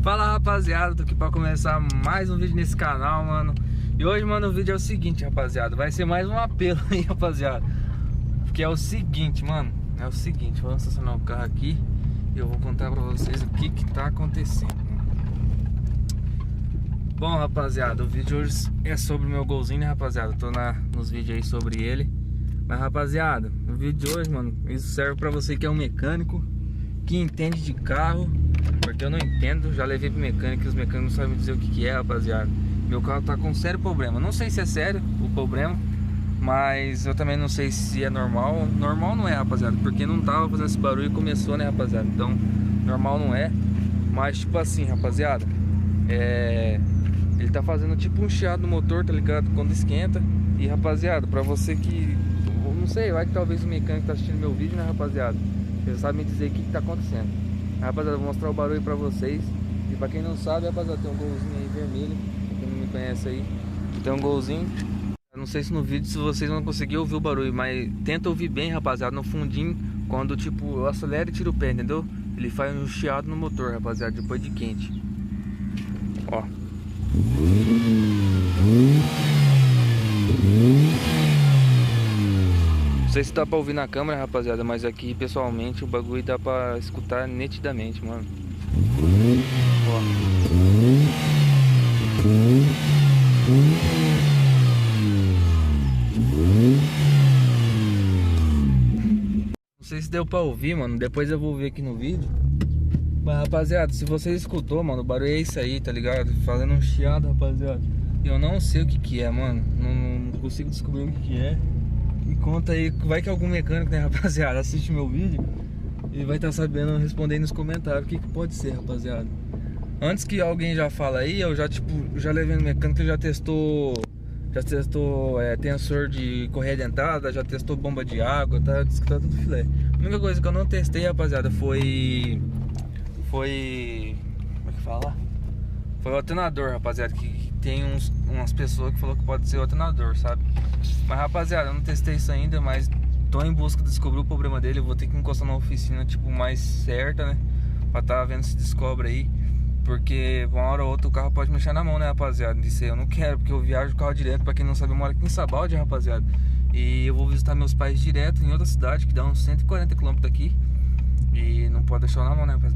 Fala rapaziada, tô aqui pra começar mais um vídeo nesse canal, mano. E hoje, mano, o vídeo é o seguinte, rapaziada. Vai ser mais um apelo aí, rapaziada. Porque é o seguinte, mano. É o seguinte, vamos estacionar o carro aqui e eu vou contar pra vocês o que tá acontecendo, mano. Bom, rapaziada, o vídeo hoje é sobre o meu golzinho, né, rapaziada? Tô nos vídeos aí sobre ele. Mas, rapaziada, o vídeo de hoje, mano, isso serve pra você que é um mecânico, que entende de carro, porque eu não entendo. Já levei pro mecânico e os mecânicos não sabem me dizer o que é, rapaziada. Meu carro tá com um sério problema. Não sei se é sério o problema, mas eu também não sei se é normal. Normal não é, rapaziada, porque não tava fazendo esse barulho e começou, né, rapaziada? Então, normal não é. Mas tipo assim, rapaziada, ele tá fazendo tipo um chiado no motor, tá ligado? Quando esquenta. E, rapaziada, pra você que... não sei, vai que talvez o mecânico tá assistindo meu vídeo, né, rapaziada? Você sabe me dizer o que tá acontecendo. Rapaziada, vou mostrar o barulho pra vocês. E pra quem não sabe, rapaziada, tem um golzinho aí vermelho. Quem não me conhece aí, tem um golzinho. Eu não sei se no vídeo, se vocês vão conseguir ouvir o barulho, mas tenta ouvir bem, rapaziada, no fundinho. Quando tipo, eu acelero e tiro o pé, entendeu? Ele faz um chiado no motor, rapaziada, depois de quente. Ó. Não sei se dá pra ouvir na câmera, rapaziada, mas aqui pessoalmente o bagulho dá pra escutar nitidamente, mano. Ó. Não sei se deu pra ouvir, mano. Depois eu vou ver aqui no vídeo. Mas, rapaziada, se vocês escutou, mano, o barulho é isso aí, tá ligado? Fazendo um chiado, rapaziada. Eu não sei o que é, mano. Não consigo descobrir o que é. E conta aí, vai que algum mecânico, né, rapaziada, assiste meu vídeo e vai estar sabendo responder aí nos comentários o que pode ser, rapaziada. Antes que alguém já fala aí, eu já, tipo, já levei no mecânico, já testou tensor de correia dentada, já testou bomba de água, tá? Diz que tá tudo filé. A única coisa que eu não testei, rapaziada, foi como é que fala? Foi o alternador, rapaziada, que tem umas pessoas que falou que pode ser o alternador, sabe? Mas, rapaziada, eu não testei isso ainda, mas tô em busca de descobrir o problema dele. Eu vou ter que encostar na oficina, tipo, mais certa, né? Pra tá vendo se descobre aí. Porque uma hora ou outra o carro pode mexer na mão, né, rapaziada? Isso aí eu não quero, porque eu viajo o carro direto. Pra quem não sabe, eu moro aqui em Sabaldi, rapaziada. E eu vou visitar meus pais direto em outra cidade, que dá uns 140 km daqui. E não pode deixar na mão, né, rapaz?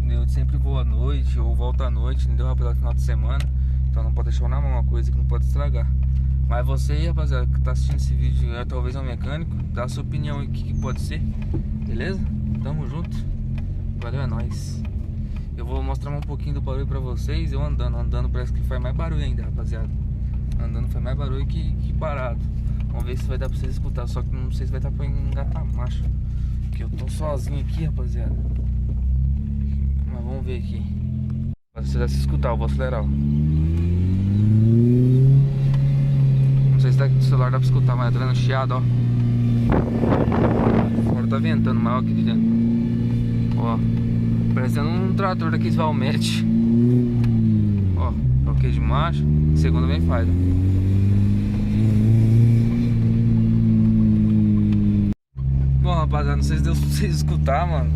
Eu sempre vou à noite ou volto à noite, entendeu, rapaziada? Final de semana. Então não pode deixar na mão, uma coisa que não pode estragar. Mas você aí, rapaziada, que tá assistindo esse vídeo, talvez é um mecânico, dá a sua opinião aí, o que pode ser. Beleza? Tamo junto. Valeu, é nóis. Eu vou mostrar um pouquinho do barulho pra vocês. Eu andando parece que faz mais barulho ainda, rapaziada. Andando faz mais barulho que parado. Vamos ver se vai dar pra vocês escutar. Só que não sei se vai dar pra engatar marcha, porque eu tô sozinho aqui, rapaziada. Mas vamos ver aqui. Pra vocês se escutar, eu vou acelerar, ó. Não sei se daqui do celular dá pra escutar, mas entrando chiado, ó. Fora tá ventando maior aqui de dentro. Ó, parecendo um trator daqueles Valmet. Ó, bloqueio de marcha. Segunda vem faz, ó. Bom, rapaziada, não sei se deu pra vocês escutar, mano.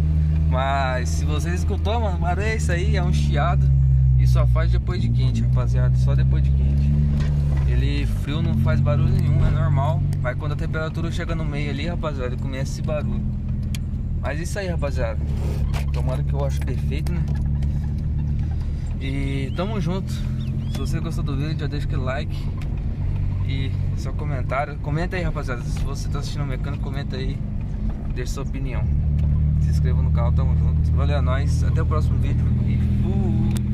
Mas se vocês escutou, mano, barulho é isso aí, é um chiado. E só faz depois de quente, rapaziada. Só depois de quente. Ele frio não faz barulho nenhum, é normal. Mas quando a temperatura chega no meio ali, rapaziada, ele começa esse barulho. Mas isso aí, rapaziada. Tomara que eu acho perfeito, né? E tamo junto. Se você gostou do vídeo, já deixa aquele like e seu comentário. Comenta aí, rapaziada. Se você tá assistindo o mecânico, comenta aí. Deixa sua opinião. Se inscreva no canal, tamo junto. Valeu, é nóis. Até o próximo vídeo e fui!